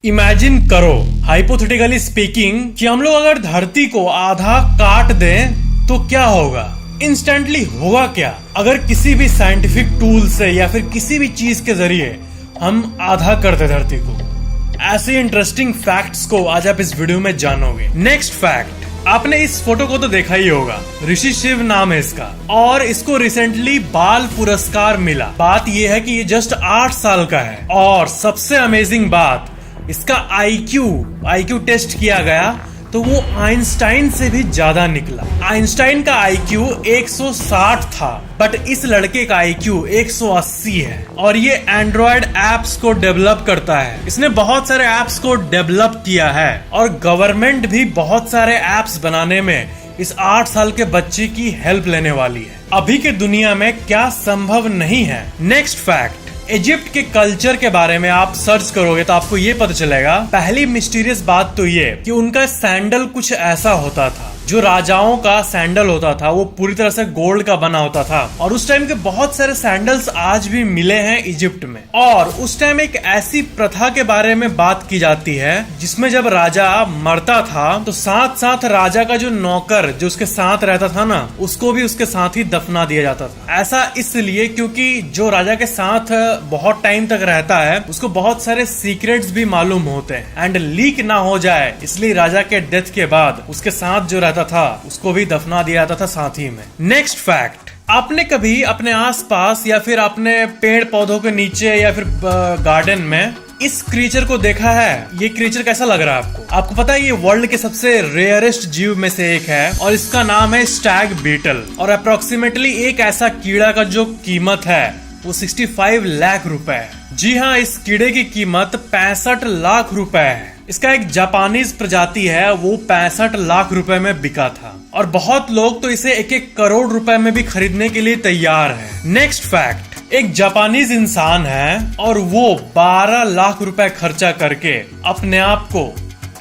Imagine करो, hypothetically speaking, कि हम लोग अगर धरती को आधा काट दें तो क्या होगा। इंस्टेंटली होगा क्या अगर किसी भी साइंटिफिक टूल से या फिर किसी भी चीज के जरिए हम आधा कर दे धरती को। ऐसे इंटरेस्टिंग फैक्ट्स को आज आप इस वीडियो में जानोगे। नेक्स्ट फैक्ट, आपने इस फोटो को तो देखा ही होगा। ऋषि शिव नाम है इसका और इसको रिसेंटली बाल पुरस्कार मिला। बात यह है कि ये जस्ट 8 साल का है और सबसे अमेजिंग बात, इसका आईक्यू टेस्ट किया गया तो वो आइंस्टाइन से भी ज्यादा निकला। आइंस्टाइन का आईक्यू 160 था बट इस लड़के का आईक्यू 180 है और ये एंड्रॉयड एप्स को डेवलप करता है। इसने बहुत सारे एप्स को डेवलप किया है और गवर्नमेंट भी बहुत सारे एप्स बनाने में इस 8 साल के बच्चे की हेल्प लेने वाली है। अभी के दुनिया में क्या संभव नहीं है। नेक्स्ट फैक्ट, इजिप्ट के कल्चर के बारे में आप सर्च करोगे तो आपको ये पता चलेगा। पहली मिस्टीरियस बात तो ये कि उनका सैंडल कुछ ऐसा होता था, जो राजाओं का सैंडल होता था वो पूरी तरह से गोल्ड का बना होता था और उस टाइम के बहुत सारे सैंडल्स आज भी मिले हैं इजिप्ट में। और उस टाइम एक ऐसी प्रथा के बारे में बात की जाती है जिसमें जब राजा मरता था तो साथ साथ राजा का जो नौकर जो उसके साथ रहता था ना, उसको भी उसके साथ ही दफना दिया जाता था। ऐसा इसलिए क्योंकि जो राजा के साथ बहुत टाइम तक रहता है उसको बहुत सारे सीक्रेट्स भी मालूम होते हैं एंड लीक ना हो जाए, इसलिए राजा के डेथ के बाद उसके साथ जो था उसको भी दफना दिया जाता था साथ ही में। नेक्स्ट फैक्ट, आपने कभी अपने आसपास या फिर अपने पेड़ पौधों के नीचे या फिर गार्डन में इस क्रीचर को देखा है? ये क्रीचर कैसा लग रहा है आपको? आपको पता है ये वर्ल्ड के सबसे रेयरेस्ट जीव में से एक है और इसका नाम है स्टैग बीटल और अप्रोक्सीमेटली एक ऐसा कीड़ा का जो कीमत है वो 65 लाख रुपए है। जी हाँ, इस कीड़े की कीमत 65 लाख रुपए है। इसका एक जापानीज प्रजाति है वो 65 लाख रुपए में बिका था और बहुत लोग तो इसे 1-1 करोड़ रुपए में भी खरीदने के लिए तैयार है। नेक्स्ट फैक्ट, एक जापानीज इंसान है और वो 12 लाख रुपए खर्चा करके अपने आप को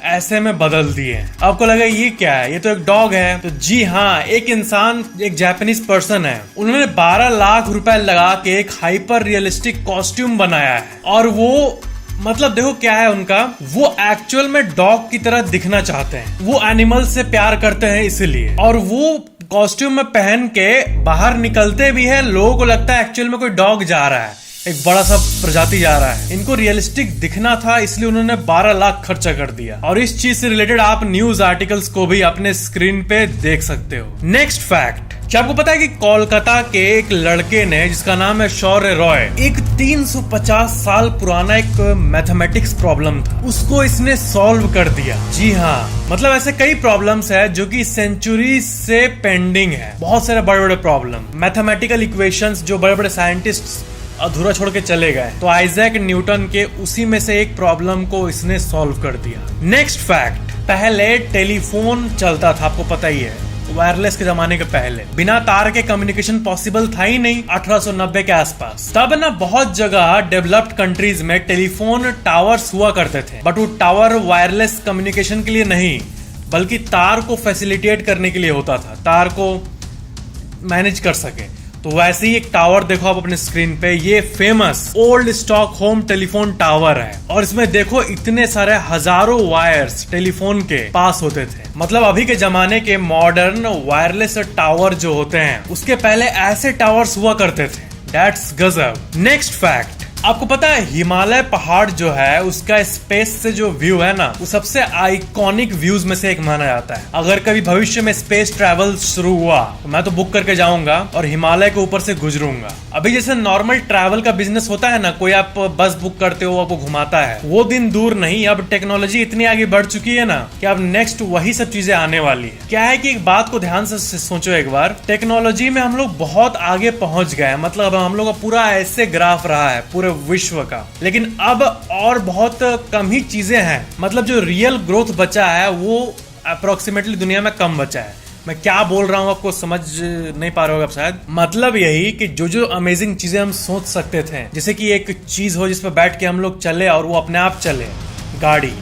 ऐसे में बदल दिए। आपको लगा ये क्या है, ये तो एक डॉग है। तो जी हाँ, एक इंसान, एक जापानीज पर्सन है, उन्होंने 12 लाख रुपए लगा के एक हाइपर रियलिस्टिक कॉस्ट्यूम बनाया है और वो मतलब देखो क्या है उनका, वो एक्चुअल में डॉग की तरह दिखना चाहते हैं। वो एनिमल से प्यार करते हैं इसलिए, और वो कॉस्ट्यूम में पहन के बाहर निकलते भी है, लोगों को लगता है एक्चुअल में कोई डॉग जा रहा है, एक बड़ा सा प्रजाति जा रहा है। इनको रियलिस्टिक दिखना था इसलिए उन्होंने 12 लाख खर्चा कर दिया और इस चीज से रिलेटेड आप न्यूज आर्टिकल्स को भी अपने स्क्रीन पे देख सकते हो। नेक्स्ट फैक्ट, क्या आपको पता है कि कोलकाता के एक लड़के ने जिसका नाम है शौर्य रॉय, एक 350 साल पुराना एक मैथमेटिक्स प्रॉब्लम था, उसको इसने सॉल्व कर दिया। जी हाँ, मतलब ऐसे कई प्रॉब्लम्स है जो कि सेंचुरी से पेंडिंग है। बहुत सारे बड़े बड़े प्रॉब्लम, मैथमेटिकल इक्वेशंस जो बड़े बड़े साइंटिस्ट अधूरा छोड़ के चले गए, तो आइजैक न्यूटन के उसी में से एक प्रॉब्लम को इसने सॉल्व कर दिया। नेक्स्ट फैक्ट, पहले टेलीफोन चलता था, आपको पता ही है, वायरलेस के जमाने के पहले बिना तार के कम्युनिकेशन पॉसिबल था ही नहीं 1890 के आसपास। तब ना बहुत जगह डेवलप्ड कंट्रीज में टेलीफोन टावर्स हुआ करते थे बट वो टावर वायरलेस कम्युनिकेशन के लिए नहीं बल्कि तार को फैसिलिटेट करने के लिए होता था, तार को मैनेज कर सके। तो वैसे ही एक टावर देखो आप अपने स्क्रीन पे, ये famous old Stockholm telephone tower है और इसमें देखो इतने सारे हजारों वायर्स टेलीफोन के पास होते थे। मतलब अभी के जमाने के मॉडर्न वायरलेस टावर जो होते हैं उसके पहले ऐसे टावर्स हुआ करते थे। दैट्स गजब। नेक्स्ट फैक्ट, आपको पता है हिमालय पहाड़ जो है उसका स्पेस से जो व्यू है ना, वो सबसे आइकॉनिक व्यूज में से एक माना जाता है। अगर कभी भविष्य में स्पेस ट्रैवल शुरू हुआ तो मैं तो बुक करके जाऊंगा और हिमालय के ऊपर से गुजरूंगा। अभी जैसे नॉर्मल ट्रैवल का बिजनेस होता है ना, कोई आप बस बुक करते हो, आपको घुमाता है, वो दिन दूर नहीं। अब टेक्नोलॉजी इतनी आगे बढ़ चुकी है ना कि अब नेक्स्ट वही सब चीजें आने वाली है। क्या है कि एक बात को ध्यान से सोचो एक बार, टेक्नोलॉजी में हम लोग बहुत आगे पहुंच गए, मतलब हम लोग का पूरा ऐसे ग्राफ रहा है पूरे विश्व का, लेकिन अब और बहुत कम ही चीजें हैं। मतलब जो रियल ग्रोथ बचा है वो अप्रोक्सीमेटली दुनिया में कम बचा है। मैं क्या बोल रहा हूँ आपको समझ नहीं पा रहे हो आप शायद। मतलब यही कि जो जो अमेजिंग चीजें हम सोच सकते थे, जैसे कि एक चीज हो जिस पर बैठ के हम लोग चले और वो अपने आप चले, गाड़ी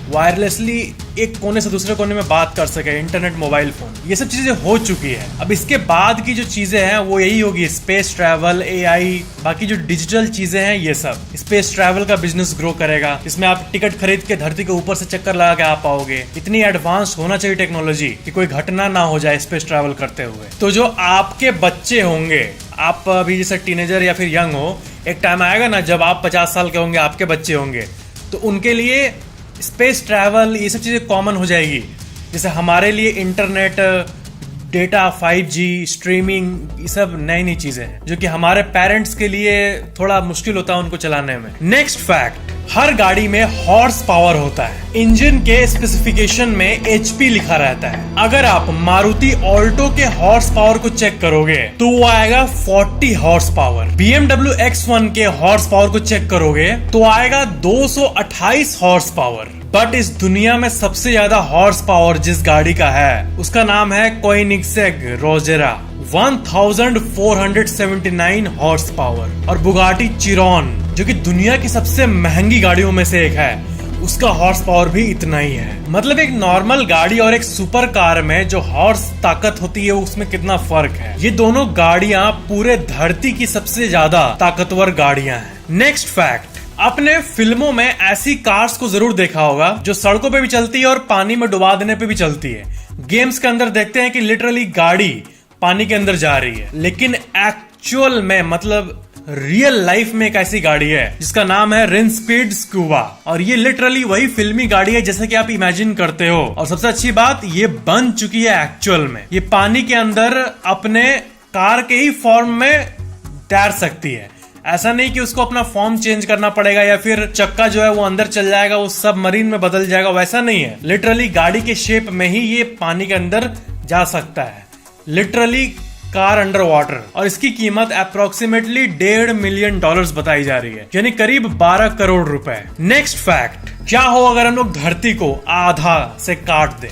वायरलेसली एक कोने से दूसरे कोने में बात कर सके, इंटरनेट, मोबाइल फोन, ये सब चीजें हो चुकी है। अब इसके बाद की जो चीजें हैं वो यही होगी, स्पेस ट्रैवल, एआई, बाकी जो डिजिटल चीजें हैं ये सब। स्पेस ट्रैवल का बिजनेस ग्रो करेगा, इसमें आप टिकट खरीद के धरती के ऊपर से चक्कर लगा के आ पाओगे। इतनी एडवांस होना चाहिए टेक्नोलॉजी कि कोई घटना ना हो जाए स्पेस ट्रैवल करते हुए। तो जो आपके बच्चे होंगे, आप अभी जैसे टीनेजर या फिर यंग हो, एक टाइम आएगा ना जब आप 50 साल के होंगे, आपके बच्चे होंगे, तो उनके लिए स्पेस ट्रैवल ये सब चीज़ें कॉमन हो जाएगी। जैसे हमारे लिए इंटरनेट, डेटा, 5G, स्ट्रीमिंग, ये सब नई नई चीजें हैं जो कि हमारे पेरेंट्स के लिए थोड़ा मुश्किल होता है उनको चलाने में। नेक्स्ट फैक्ट, हर गाड़ी में हॉर्स पावर होता है। इंजन के स्पेसिफिकेशन में HP लिखा रहता है। अगर आप मारुति ऑल्टो के हॉर्स पावर को चेक करोगे तो वो आएगा 40 हॉर्स पावर। BMW X1 के हॉर्स पावर को चेक करोगे तो आएगा 228 हॉर्स पावर। बट इस दुनिया में सबसे ज्यादा हॉर्स पावर जिस गाड़ी का है उसका नाम है कोनिग्सेग रोजेरा, 1479 हॉर्स पावर। और बुगाटी चिरॉन जो कि दुनिया की सबसे महंगी गाड़ियों में से एक है, उसका हॉर्स पावर भी इतना ही है। मतलब एक नॉर्मल गाड़ी और एक सुपर कार में जो हॉर्स ताकत होती है उसमें कितना फर्क है। ये दोनों गाड़ियां पूरे धरती की सबसे ज्यादा ताकतवर गाड़ियां हैं। नेक्स्ट फैक्ट, आपने फिल्मों में ऐसी कार्स को जरूर देखा होगा जो सड़कों पे भी चलती है और पानी में डुबा देने पे भी चलती है। गेम्स के अंदर देखते हैं कि लिटरली गाड़ी पानी के अंदर जा रही है, लेकिन एक्चुअल में मतलब रियल लाइफ में एक ऐसी गाड़ी है जिसका नाम है रिनस्पीड स्कूबा, और ये लिटरली वही फिल्मी गाड़ी है जैसे कि आप इमेजिन करते हो। और सबसे अच्छी बात, ये बन चुकी है एक्चुअल में। ये पानी के अंदर अपने कार के ही फॉर्म में तैर सकती है। ऐसा नहीं कि उसको अपना फॉर्म चेंज करना पड़ेगा या फिर चक्का जो है वो अंदर चल जाएगा, वो सबमरीन में बदल जाएगा, वैसा नहीं है। लिटरली गाड़ी के शेप में ही ये पानी के अंदर जा सकता है, लिटरली कार अंडर वाटर। और इसकी कीमत अप्रोक्सीमेटली $1.5 मिलियन बताई जा रही है, यानी करीब 12 करोड़ रुपए। नेक्स्ट फैक्ट, क्या हो अगर हम लोग धरती को आधा से काट दें?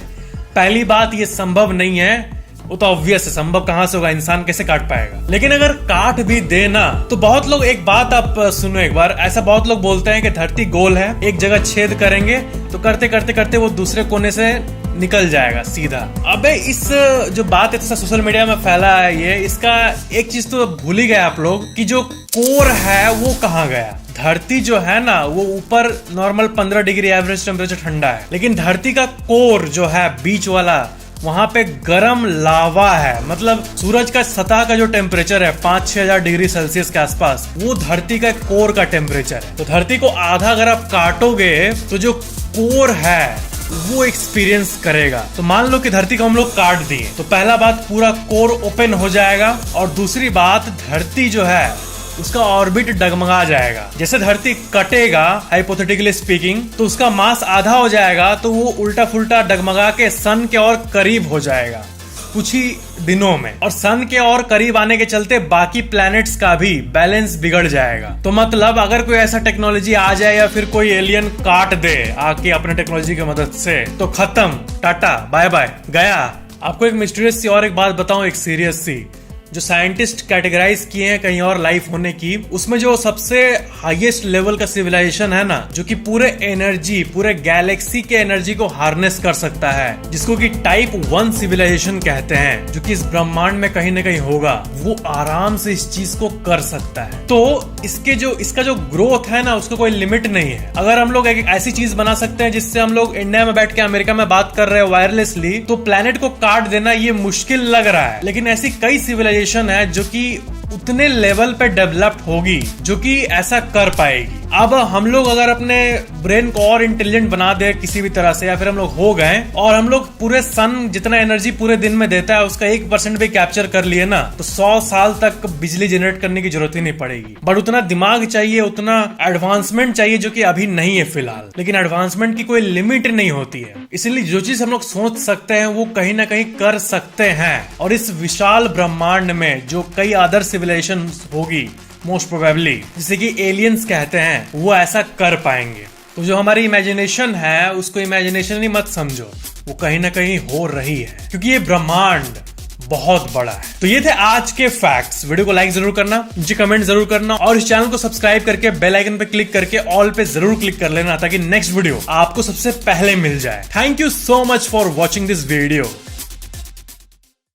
पहली बात, ये संभव नहीं है, वो तो ऑब्वियस है, संभव कहां से होगा, इंसान कैसे काट पाएगा। लेकिन अगर काट भी देना तो बहुत लोग, एक बात आप सुनो एक बार, ऐसा बहुत लोग बोलते हैं कि धरती गोल है, एक जगह छेद करेंगे तो करते करते करते वो दूसरे कोने से निकल जाएगा सीधा। अबे इस जो बात है सोशल मीडिया में फैला है ये, इसका एक चीज तो भूल ही गए आप लोग कि जो कोर है वो कहाँ गया। धरती जो है ना वो ऊपर नॉर्मल 15 डिग्री एवरेज टेम्परेचर ठंडा है, लेकिन धरती का कोर जो है बीच वाला, वहां पे गर्म लावा है। मतलब सूरज का सतह का जो टेम्परेचर है 5-6 हजार डिग्री सेल्सियस के आसपास, वो धरती का कोर का टेम्परेचर है। तो धरती को आधा अगर आप काटोगे तो जो कोर है वो एक्सपीरियंस करेगा। तो मान लो कि धरती को हम लोग काट दिए तो पहला बात, पूरा कोर ओपन हो जाएगा, और दूसरी बात, धरती जो है उसका ऑर्बिट डगमगा जाएगा। जैसे धरती कटेगा हाइपोथेटिकली स्पीकिंग तो उसका मास आधा हो जाएगा, तो वो उल्टा फुल्टा डगमगा के सन के और करीब हो जाएगा कुछ ही दिनों में। और सन के और करीब आने के चलते बाकी प्लैनेट्स का भी बैलेंस बिगड़ जाएगा। तो मतलब अगर कोई ऐसा टेक्नोलॉजी आ जाए या फिर कोई एलियन काट दे आके अपने टेक्नोलॉजी की मदद से, तो खत्म, टाटा बाय बाय, गया। आपको एक मिस्टीरियस सी और एक बात बताऊं, एक सीरियस सी, जो साइंटिस्ट कैटेगराइज किए हैं कहीं और लाइफ होने की, उसमें जो सबसे हाईएस्ट लेवल का सिविलाइजेशन है ना, जो कि पूरे एनर्जी, पूरे गैलेक्सी के एनर्जी को हार्नेस कर सकता है, जिसको कि टाइप 1 सिविलाइजेशन कहते हैं, जो कि इस ब्रह्मांड में कहीं ना कहीं होगा, वो आराम से इस चीज को कर सकता है। तो इसका जो ग्रोथ है ना, उसका कोई लिमिट नहीं है। अगर हम लोग एक ऐसी चीज बना सकते हैं जिससे हम लोग इंडिया में बैठ के अमेरिका में बात कर रहे हैं वायरलेसली, तो प्लेनेट को काट देना ये मुश्किल लग रहा है। लेकिन ऐसी कई सिविलाइजेशन है जो कि उतने लेवल पे डेवलप्ड होगी जो कि ऐसा कर पाएगी। अब हम लोग अगर अपने ब्रेन को और इंटेलिजेंट बना दे किसी भी तरह से, या फिर हम लोग हो गए और हम लोग पूरे सन जितना एनर्जी पूरे दिन में देता है उसका 1% भी कैप्चर कर लिए ना, तो 100 साल तक बिजली जनरेट करने की जरूरत ही नहीं पड़ेगी। बट उतना दिमाग चाहिए, उतना एडवांसमेंट चाहिए जो कि अभी नहीं है फिलहाल। लेकिन एडवांसमेंट की कोई लिमिट नहीं होती है, इसलिए जो चीज हम लोग सोच सकते हैं वो कहीं ना कहीं कर सकते हैं। और इस विशाल ब्रह्मांड में जो कई अदर सिविलाइजेशन होगी मोस्ट प्रोबेबली, जिसे कि एलियंस कहते हैं, वो ऐसा कर पाएंगे। तो जो हमारी इमेजिनेशन है उसको इमेजिनेशन ही मत समझो, वो कहीं ना कहीं हो रही है, क्योंकि ये ब्रह्मांड बहुत बड़ा है। तो ये थे आज के फैक्ट्स। वीडियो को लाइक जरूर करना, मुझे कमेंट जरूर करना और इस चैनल को सब्सक्राइब करके बेल आइकन पे क्लिक करके ऑल पे जरूर क्लिक कर लेना ताकि नेक्स्ट वीडियो आपको सबसे पहले मिल जाए। Thank you so much for watching this video.